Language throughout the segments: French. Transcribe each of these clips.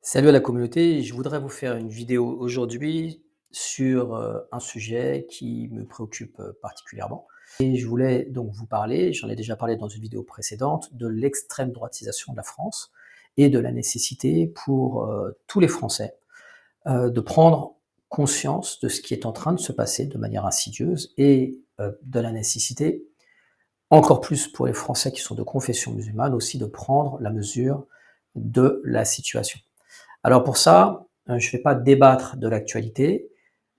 Salut à la communauté, je voudrais vous faire une vidéo aujourd'hui sur un sujet qui me préoccupe particulièrement. Et je voulais donc vous parler, j'en ai déjà parlé dans une vidéo précédente, de l'extrême droitisation de la France et de la nécessité pour tous les Français de prendre conscience de ce qui est en train de se passer de manière insidieuse et de la nécessité, encore plus pour les Français qui sont de confession musulmane, aussi de prendre la mesure de la situation. Alors pour ça, je ne vais pas débattre de l'actualité,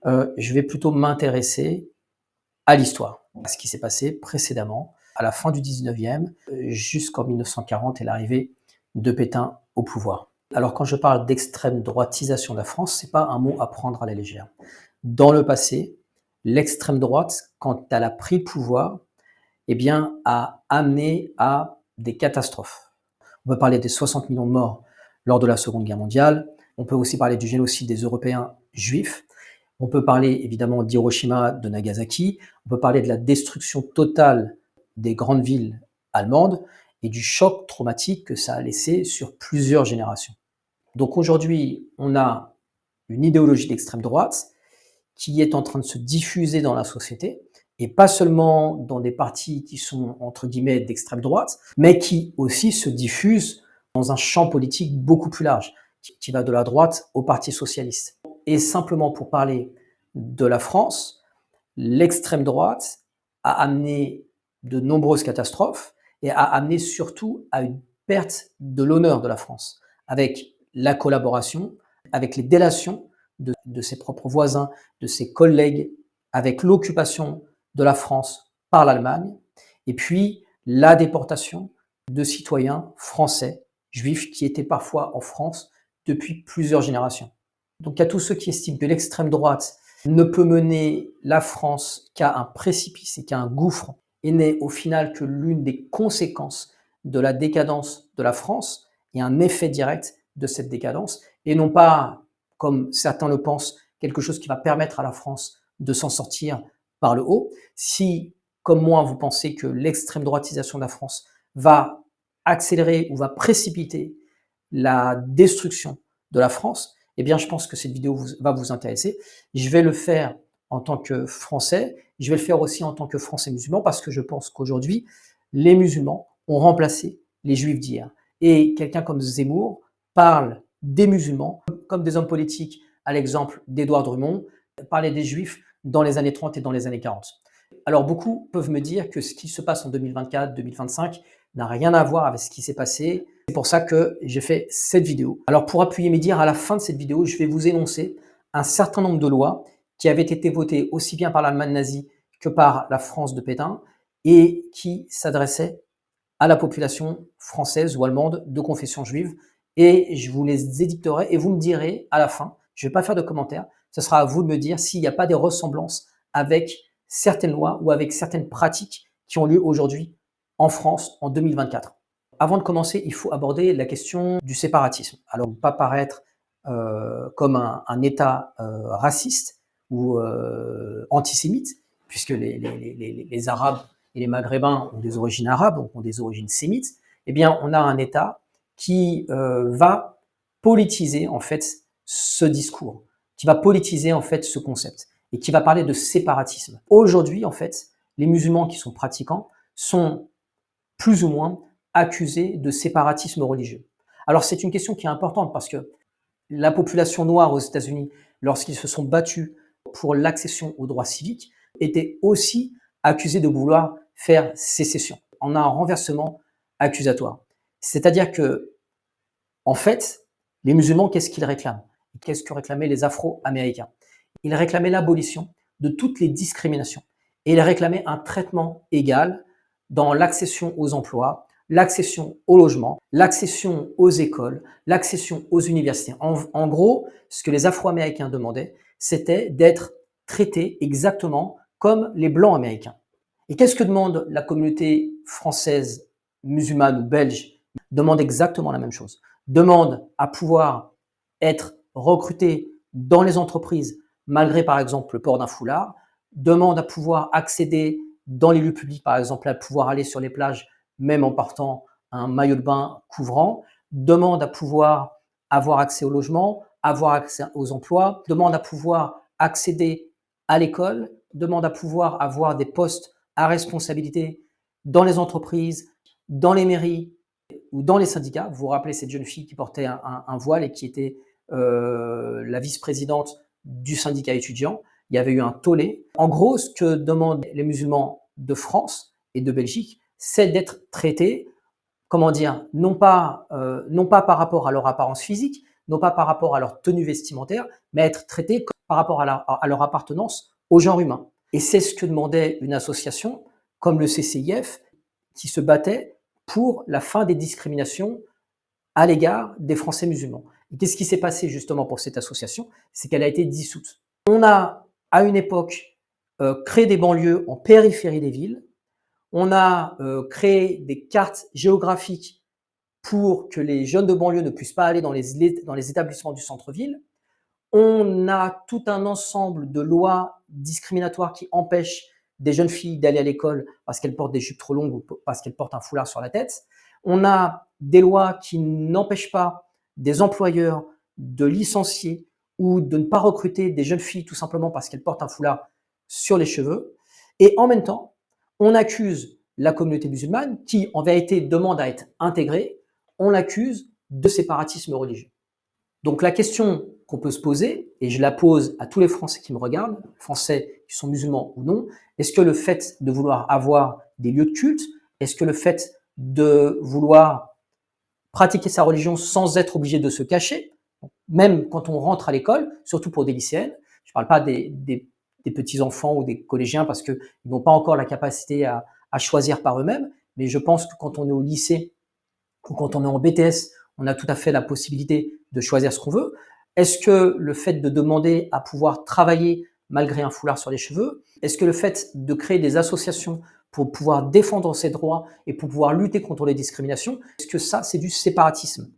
je vais plutôt m'intéresser à l'histoire, à ce qui s'est passé précédemment, à la fin du 19e, jusqu'en 1940 et l'arrivée de Pétain au pouvoir. Alors quand je parle d'extrême droitisation de la France, c'est pas un mot à prendre à la légère. Dans le passé, l'extrême droite, quand elle a pris le pouvoir, eh bien, a amené à des catastrophes. On peut parler des 60 millions de morts lors de la Seconde Guerre mondiale. On peut aussi parler du génocide des Européens juifs. On peut parler évidemment d'Hiroshima, de Nagasaki. On peut parler de la destruction totale des grandes villes allemandes et du choc traumatique que ça a laissé sur plusieurs générations. Donc aujourd'hui, on a une idéologie d'extrême droite qui est en train de se diffuser dans la société, et pas seulement dans des partis qui sont entre guillemets d'extrême droite, mais qui aussi se diffusent dans un champ politique beaucoup plus large, qui va de la droite au Parti socialiste. Et simplement pour parler de la France, l'extrême droite a amené de nombreuses catastrophes et a amené surtout à une perte de l'honneur de la France, avec la collaboration, avec les délations de ses propres voisins, de ses collègues, avec l'occupation de la France par l'Allemagne, et puis la déportation de citoyens français, juifs, qui étaient parfois en France depuis plusieurs générations. Donc il y a tous ceux qui estiment que l'extrême droite ne peut mener la France qu'à un précipice et qu'à un gouffre, et n'est au final que l'une des conséquences de la décadence de la France, et un effet direct de cette décadence, et non pas, comme certains le pensent, quelque chose qui va permettre à la France de s'en sortir par le haut. Si, comme moi, vous pensez que l'extrême droitisation de la France va accélérer ou va précipiter la destruction de la France, eh bien, je pense que cette vidéo va vous intéresser. Je vais le faire en tant que Français, je vais le faire aussi en tant que Français musulman, parce que je pense qu'aujourd'hui, les musulmans ont remplacé les juifs d'hier. Et quelqu'un comme Zemmour parle des musulmans comme des hommes politiques, à l'exemple d'Édouard Drummond, parlait des juifs dans les années 30 et dans les années 40. Alors beaucoup peuvent me dire que ce qui se passe en 2024, 2025 n'a rien à voir avec ce qui s'est passé. C'est pour ça que j'ai fait cette vidéo. Alors pour appuyer mes dires, à la fin de cette vidéo, je vais vous énoncer un certain nombre de lois qui avaient été votées aussi bien par l'Allemagne nazie que par la France de Pétain et qui s'adressaient à la population française ou allemande de confession juive. Et je vous les édicterai et vous me direz à la fin, je ne vais pas faire de commentaires, ce sera à vous de me dire s'il n'y a pas des ressemblances avec certaines lois ou avec certaines pratiques qui ont lieu aujourd'hui en France en 2024. Avant de commencer, il faut aborder la question du séparatisme. Alors, ne pas paraître comme un État raciste ou antisémite, puisque les Arabes et les Maghrébins ont des origines arabes, donc ont des origines sémites, eh bien, on a un État qui va politiser en fait ce discours, qui va politiser en fait ce concept et qui va parler de séparatisme. Aujourd'hui, en fait, les musulmans qui sont pratiquants sont plus ou moins accusés de séparatisme religieux. Alors c'est une question qui est importante parce que la population noire aux États-Unis, lorsqu'ils se sont battus pour l'accession aux droits civiques, était aussi accusée de vouloir faire sécession. On a un renversement accusatoire. C'est-à-dire que, en fait, les musulmans, qu'est-ce qu'ils réclament? Qu'est-ce que réclamaient les Afro-Américains? Ils réclamaient l'abolition de toutes les discriminations. Et ils réclamaient un traitement égal dans l'accession aux emplois, l'accession au logement, l'accession aux écoles, l'accession aux universités. En gros, ce que les Afro-Américains demandaient, c'était d'être traités exactement comme les Blancs américains. Et qu'est-ce que demande la communauté française, musulmane ou belge? Demande exactement la même chose. Demande à pouvoir être recruté dans les entreprises, malgré par exemple le port d'un foulard, demande à pouvoir accéder dans les lieux publics, par exemple à pouvoir aller sur les plages, même en portant un maillot de bain couvrant, demande à pouvoir avoir accès au logement, avoir accès aux emplois, demandent à pouvoir accéder à l'école, demandent à pouvoir avoir des postes à responsabilité dans les entreprises, dans les mairies ou dans les syndicats. Vous vous rappelez cette jeune fille qui portait un voile et qui était la vice-présidente du syndicat étudiant. Il y avait eu un tollé. En gros, ce que demandent les musulmans de France et de Belgique, c'est d'être traités, comment dire, non pas par rapport à leur apparence physique, non pas par rapport à leur tenue vestimentaire, mais être traités par rapport à leur appartenance au genre humain. Et c'est ce que demandait une association comme le CCIF, qui se battait pour la fin des discriminations à l'égard des Français musulmans. Et qu'est-ce qui s'est passé justement pour cette association? C'est qu'elle a été dissoute. On a, à une époque, créé des banlieues en périphérie des villes. On a créé des cartes géographiques pour que les jeunes de banlieue ne puissent pas aller dans les établissements du centre-ville. On a tout un ensemble de lois discriminatoires qui empêchent des jeunes filles d'aller à l'école parce qu'elles portent des jupes trop longues ou parce qu'elles portent un foulard sur la tête. On a des lois qui n'empêchent pas des employeurs de licencier ou de ne pas recruter des jeunes filles tout simplement parce qu'elles portent un foulard sur les cheveux. Et en même temps, on accuse la communauté musulmane qui, en vérité, demande à être intégrée, on l'accuse de séparatisme religieux. Donc la question qu'on peut se poser, et je la pose à tous les Français qui me regardent, Français qui sont musulmans ou non, est-ce que le fait de vouloir avoir des lieux de culte, est-ce que le fait de vouloir pratiquer sa religion sans être obligé de se cacher, même quand on rentre à l'école, surtout pour des lycéennes, je ne parle pas des petits-enfants ou des collégiens parce qu'ils n'ont pas encore la capacité à choisir par eux-mêmes, mais je pense que quand on est au lycée ou quand on est en BTS, on a tout à fait la possibilité de choisir ce qu'on veut. Est-ce que le fait de demander à pouvoir travailler malgré un foulard sur les cheveux, est-ce que le fait de créer des associations pour pouvoir défendre ses droits et pour pouvoir lutter contre les discriminations, est-ce que ça, c'est du séparatisme?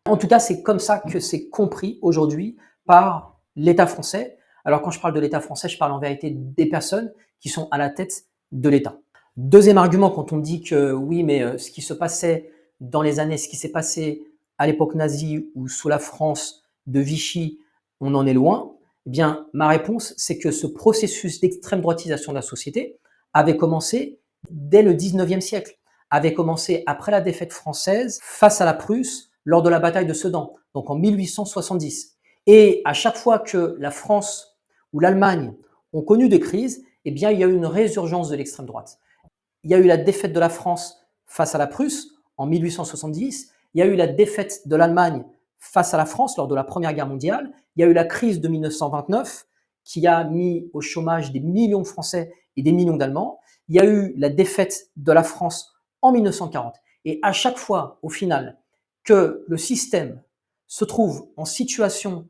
En tout cas, c'est comme ça que c'est compris aujourd'hui par l'État français. Alors quand je parle de l'État français, je parle en vérité des personnes qui sont à la tête de l'État. Deuxième argument, quand on me dit que oui, mais ce qui se passait dans les années, ce qui s'est passé à l'époque nazie ou sous la France de Vichy, on en est loin, eh bien, ma réponse, c'est que ce processus d'extrême droitisation de la société avait commencé dès le 19e siècle, avait commencé après la défaite française face à la Prusse lors de la bataille de Sedan, donc en 1870. Et à chaque fois que la France ou l'Allemagne ont connu des crises, eh bien, il y a eu une résurgence de l'extrême droite. Il y a eu la défaite de la France face à la Prusse en 1870. Il y a eu la défaite de l'Allemagne face à la France lors de la Première Guerre mondiale. Il y a eu la crise de 1929 qui a mis au chômage des millions de Français et des millions d'Allemands. Il y a eu la défaite de la France en 1940. Et à chaque fois, au final, que le système se trouve en situation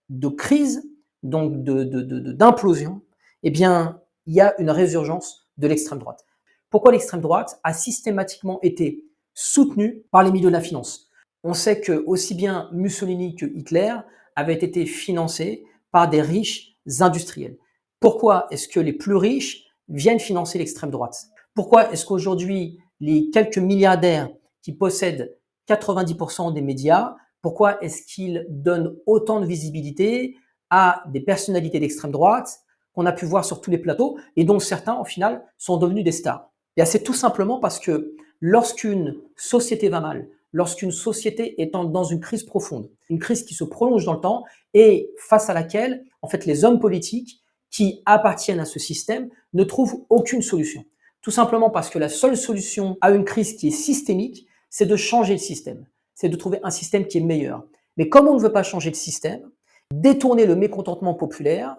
de crise, donc d'implosion, eh bien, il y a une résurgence de l'extrême droite. Pourquoi l'extrême droite a systématiquement été soutenue par les milieux de la finance? On sait que aussi bien Mussolini que Hitler avaient été financés par des riches industriels. Pourquoi est-ce que les plus riches viennent financer l'extrême droite? Pourquoi est-ce qu'aujourd'hui, les quelques milliardaires qui possèdent 90% des médias, pourquoi est-ce qu'ils donnent autant de visibilité à des personnalités d'extrême droite qu'on a pu voir sur tous les plateaux et dont certains, au final, sont devenus des stars? Et c'est tout simplement parce que lorsqu'une société va mal, lorsqu'une société est dans une crise profonde, une crise qui se prolonge dans le temps et face à laquelle, en fait, les hommes politiques qui appartiennent à ce système ne trouvent aucune solution. Tout simplement parce que la seule solution à une crise qui est systémique, c'est de changer le système, c'est de trouver un système qui est meilleur. Mais comme on ne veut pas changer le système, détourner le mécontentement populaire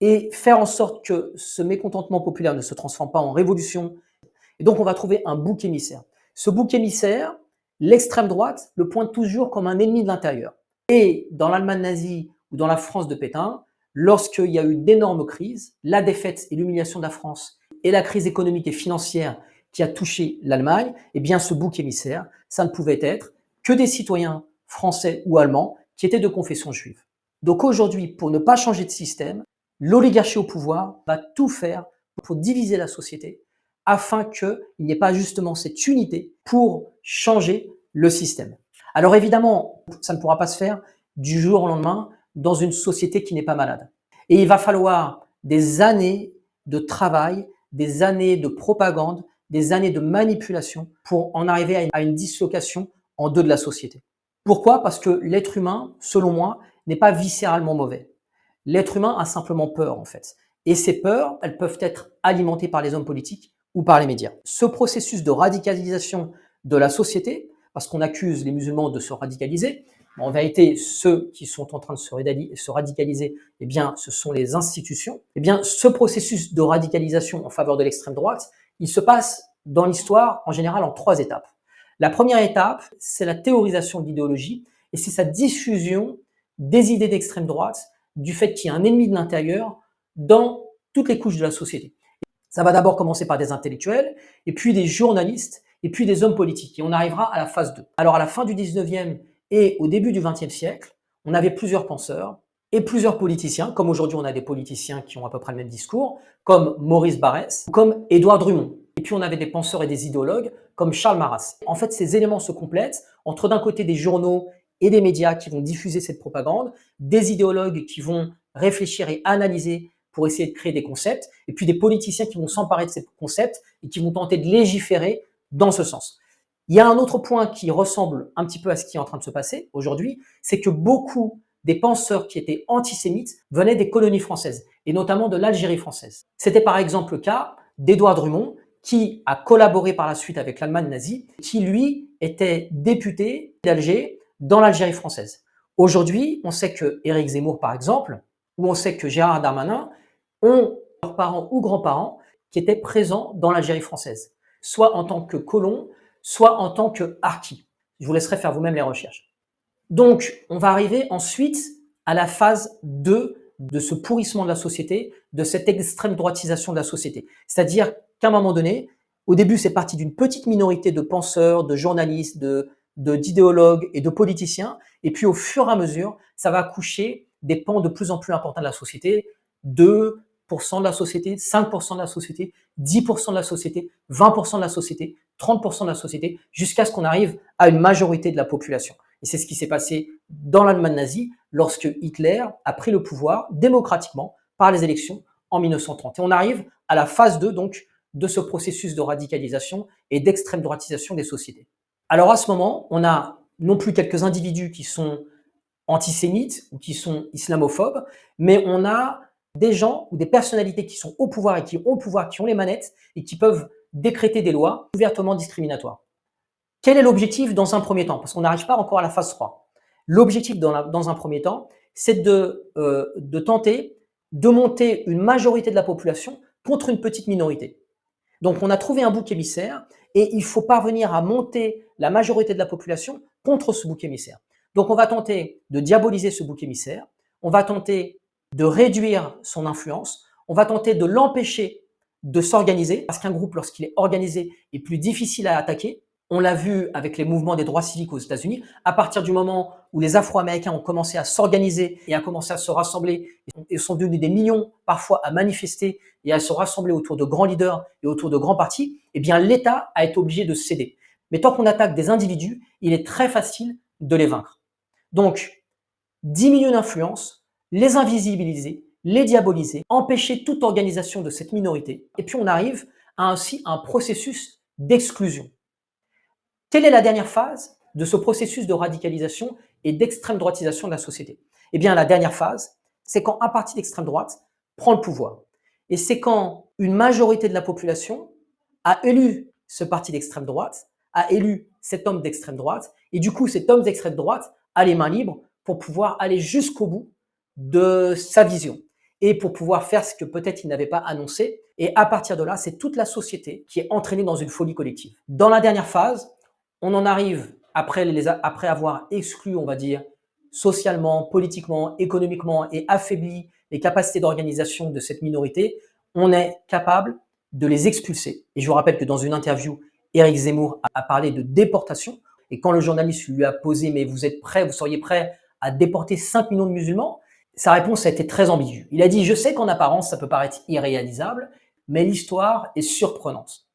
et faire en sorte que ce mécontentement populaire ne se transforme pas en révolution. Et donc, on va trouver un bouc émissaire. Ce bouc émissaire, l'extrême droite le pointe toujours comme un ennemi de l'intérieur. Et dans l'Allemagne nazie ou dans la France de Pétain, lorsqu'il y a eu d'énormes crises, la défaite et l'humiliation de la France et la crise économique et financière qui a touché l'Allemagne, eh bien, ce bouc émissaire, ça ne pouvait être que des citoyens français ou allemands qui étaient de confession juive. Donc aujourd'hui, pour ne pas changer de système, l'oligarchie au pouvoir va tout faire pour diviser la société afin qu'il n'y ait pas justement cette unité pour changer le système. Alors évidemment, ça ne pourra pas se faire du jour au lendemain dans une société qui n'est pas malade. Et il va falloir des années de travail, des années de propagande, des années de manipulation pour en arriver à une dislocation en deux de la société. Pourquoi? Parce que l'être humain, selon moi, n'est pas viscéralement mauvais. L'être humain a simplement peur, en fait. Et ces peurs, elles peuvent être alimentées par les hommes politiques ou par les médias. Ce processus de radicalisation de la société, parce qu'on accuse les musulmans de se radicaliser, en vérité, ceux qui sont en train de se radicaliser, eh bien, ce sont les institutions. Eh bien, ce processus de radicalisation en faveur de l'extrême droite, il se passe dans l'histoire, en général, en 3 étapes. La première étape, c'est la théorisation de l'idéologie, et c'est sa diffusion des idées d'extrême droite, du fait qu'il y a un ennemi de l'intérieur dans toutes les couches de la société. Ça va d'abord commencer par des intellectuels, et puis des journalistes, et puis des hommes politiques. Et on arrivera à la phase 2. Alors à la fin du 19e et au début du 20e siècle, on avait plusieurs penseurs et plusieurs politiciens, comme aujourd'hui on a des politiciens qui ont à peu près le même discours, comme Maurice Barrès, comme Édouard Drummond. Et puis on avait des penseurs et des idéologues comme Charles Maurras. En fait, ces éléments se complètent entre d'un côté des journaux et des médias qui vont diffuser cette propagande, des idéologues qui vont réfléchir et analyser pour essayer de créer des concepts, et puis des politiciens qui vont s'emparer de ces concepts et qui vont tenter de légiférer dans ce sens. Il y a un autre point qui ressemble un petit peu à ce qui est en train de se passer aujourd'hui, c'est que beaucoup des penseurs qui étaient antisémites venaient des colonies françaises, et notamment de l'Algérie française. C'était par exemple le cas d'Édouard Drummond, qui a collaboré par la suite avec l'Allemagne nazie, qui lui était député d'Alger dans l'Algérie française. Aujourd'hui, on sait que Éric Zemmour, par exemple, ou on sait que Gérard Darmanin ont leurs parents ou grands-parents qui étaient présents dans l'Algérie française, soit en tant que colons, soit en tant que harkis. Je vous laisserai faire vous-même les recherches. Donc, on va arriver ensuite à la phase 2 de ce pourrissement de la société, de cette extrême droitisation de la société. C'est-à-dire qu'à un moment donné, au début, c'est parti d'une petite minorité de penseurs, de journalistes, d'idéologues et de politiciens, et puis au fur et à mesure, ça va accoucher des pans de plus en plus importants de la société, 2% de la société, 5% de la société, 10% de la société, 20% de la société, 30% de la société, jusqu'à ce qu'on arrive à une majorité de la population. Et c'est ce qui s'est passé dans l'Allemagne nazie lorsque Hitler a pris le pouvoir démocratiquement par les élections en 1930. Et on arrive à la phase 2 donc de ce processus de radicalisation et d'extrême droitisation des sociétés. Alors à ce moment, on a non plus quelques individus qui sont antisémites ou qui sont islamophobes, mais on a des gens ou des personnalités qui sont au pouvoir et qui ont le pouvoir, qui ont les manettes et qui peuvent décréter des lois ouvertement discriminatoires. Quel est l'objectif dans un premier temps? Parce qu'on n'arrive pas encore à la phase 3. L'objectif dans un premier temps, c'est de tenter de monter une majorité de la population contre une petite minorité. Donc on a trouvé un bouc émissaire et il faut parvenir à monter la majorité de la population contre ce bouc émissaire. Donc on va tenter de diaboliser ce bouc émissaire, on va tenter de réduire son influence, on va tenter de l'empêcher de s'organiser, parce qu'un groupe, lorsqu'il est organisé, est plus difficile à attaquer. On l'a vu avec les mouvements des droits civiques aux États-Unis. À partir du moment où les Afro-Américains ont commencé à s'organiser et à commencer à se rassembler, et sont devenus des millions parfois à manifester et à se rassembler autour de grands leaders et autour de grands partis, eh bien l'État a été obligé de céder. Mais tant qu'on attaque des individus, il est très facile de les vaincre. Donc, diminuer l'influence, les invisibiliser, les diaboliser, empêcher toute organisation de cette minorité. Et puis on arrive à ainsi un processus d'exclusion. Quelle est la dernière phase de ce processus de radicalisation et d'extrême droitisation de la société? Eh bien, la dernière phase, c'est quand un parti d'extrême droite prend le pouvoir. Et c'est quand une majorité de la population a élu ce parti d'extrême droite, a élu cet homme d'extrême droite, et du coup, cet homme d'extrême droite a les mains libres pour pouvoir aller jusqu'au bout de sa vision et pour pouvoir faire ce que peut-être il n'avait pas annoncé. Et à partir de là, c'est toute la société qui est entraînée dans une folie collective. Dans la dernière phase, on en arrive, après avoir exclu, on va dire, socialement, politiquement, économiquement et affaibli les capacités d'organisation de cette minorité, on est capable de les expulser. Et je vous rappelle que dans une interview, Éric Zemmour a parlé de déportation. Et quand le journaliste lui a posé « mais vous seriez prêt à déporter 5 millions de musulmans ?» Sa réponse a été très ambiguë. Il a dit « je sais qu'en apparence, ça peut paraître irréalisable, mais l'histoire est surprenante. »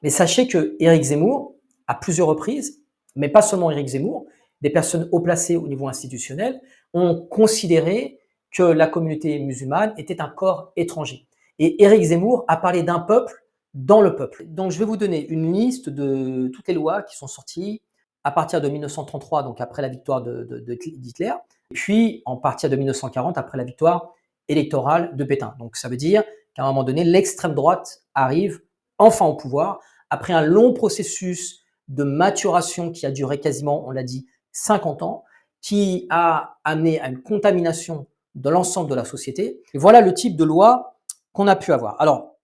Mais sachez que Éric Zemmour, à plusieurs reprises, mais pas seulement Éric Zemmour, des personnes haut placées au niveau institutionnel, ont considéré que la communauté musulmane était un corps étranger. Et Éric Zemmour a parlé d'un peuple dans le peuple. Donc je vais vous donner une liste de toutes les lois qui sont sorties à partir de 1933, donc après la victoire d'Hitler, puis en partir de 1940, après la victoire électorale de Pétain. Donc ça veut dire qu'à un moment donné, l'extrême droite arrive enfin au pouvoir, après un long processus de maturation qui a duré quasiment, on l'a dit, 50 ans, qui a amené à une contamination de l'ensemble de la société. Et voilà le type de loi qu'on a pu avoir. Alors,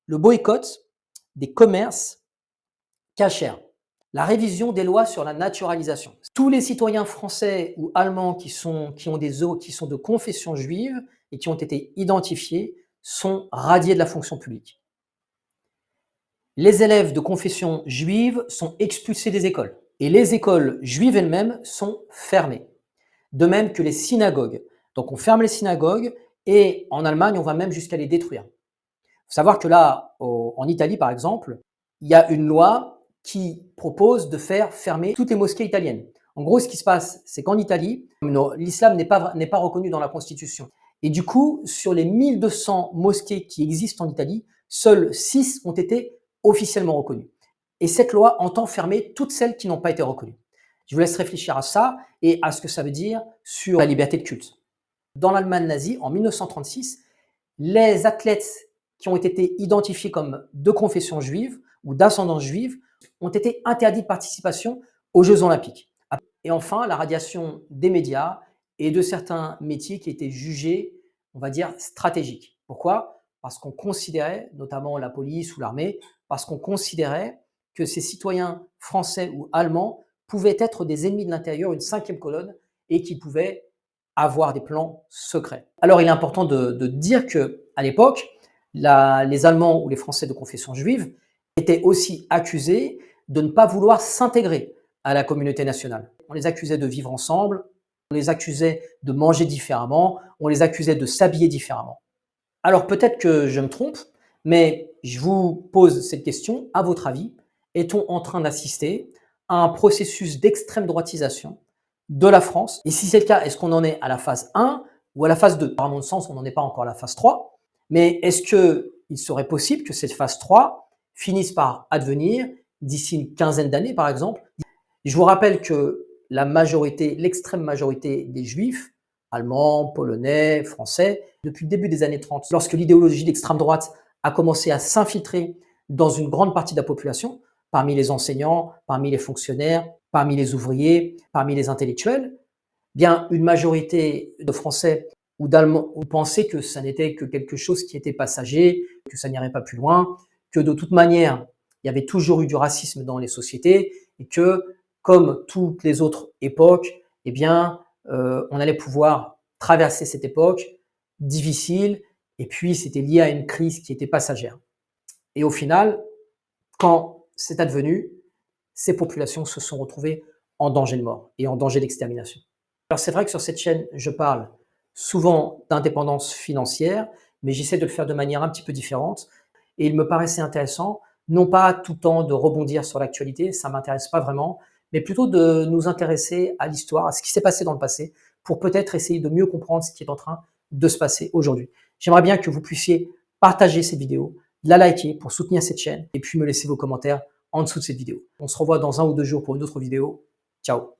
le boycott des commerces cachers, la révision des lois sur la naturalisation. Tous les citoyens français ou allemands qui sont de confession juive et qui ont été identifiés sont radiés de la fonction publique. Les élèves de confession juive sont expulsés des écoles et les écoles juives elles-mêmes sont fermées. De même que les synagogues. Donc on ferme les synagogues et en Allemagne, on va même jusqu'à les détruire. Il faut savoir que là, en Italie par exemple, il y a une loi qui propose de faire fermer toutes les mosquées italiennes. En gros, ce qui se passe, c'est qu'en Italie, l'islam n'est pas reconnu dans la Constitution. Et du coup, sur les 1200 mosquées qui existent en Italie, seules 6 ont été officiellement reconnues. Et cette loi entend fermer toutes celles qui n'ont pas été reconnues. Je vous laisse réfléchir à ça et à ce que ça veut dire sur la liberté de culte. Dans l'Allemagne nazie, en 1936, les athlètes qui ont été identifiés comme de confession juive ou d'ascendance juive ont été interdits de participation aux Jeux olympiques. Et enfin, la radiation des médias et de certains métiers qui étaient jugés, on va dire, stratégiques. Pourquoi? Parce qu'on considérait, notamment la police ou l'armée, parce qu'on considérait que ces citoyens français ou allemands pouvaient être des ennemis de l'intérieur, une cinquième colonne, et qui pouvaient avoir des plans secrets. Alors, il est important de dire qu'à l'époque, les Allemands ou les Français de confession juive étaient aussi accusés de ne pas vouloir s'intégrer à la communauté nationale. On les accusait de vivre ensemble, on les accusait de manger différemment, on les accusait de s'habiller différemment. Alors peut-être que je me trompe, mais je vous pose cette question, à votre avis, est-on en train d'assister à un processus d'extrême droitisation de la France? Et si c'est le cas, est-ce qu'on en est à la phase 1 ou à la phase 2? À mon sens, on n'en est pas encore à la phase 3, mais est-ce qu'il serait possible que cette phase 3 finisse par advenir d'ici une quinzaine d'années, par exemple? Je vous rappelle que la majorité, l'extrême majorité des Juifs, allemands, polonais, français, depuis le début des années 30, lorsque l'idéologie d'extrême droite a commencé à s'infiltrer dans une grande partie de la population, parmi les enseignants, parmi les fonctionnaires, parmi les ouvriers, parmi les intellectuels, bien une majorité de Français ou d'Allemands pensaient que ça n'était que quelque chose qui était passager, que ça n'irait pas plus loin, que de toute manière, il y avait toujours eu du racisme dans les sociétés et que, comme toutes les autres époques, eh bien, on allait pouvoir traverser cette époque difficile et puis c'était lié à une crise qui était passagère. Et au final, quand c'est advenu, ces populations se sont retrouvées en danger de mort et en danger d'extermination. Alors c'est vrai que sur cette chaîne, je parle souvent d'indépendance financière, mais j'essaie de le faire de manière un petit peu différente. Et il me paraissait intéressant, non pas tout le temps de rebondir sur l'actualité, ça ne m'intéresse pas vraiment, mais plutôt de nous intéresser à l'histoire, à ce qui s'est passé dans le passé, pour peut-être essayer de mieux comprendre ce qui est en train de se passer aujourd'hui. J'aimerais bien que vous puissiez partager cette vidéo, la liker pour soutenir cette chaîne, et puis me laisser vos commentaires en dessous de cette vidéo. On se revoit dans 1 ou 2 jours pour une autre vidéo. Ciao!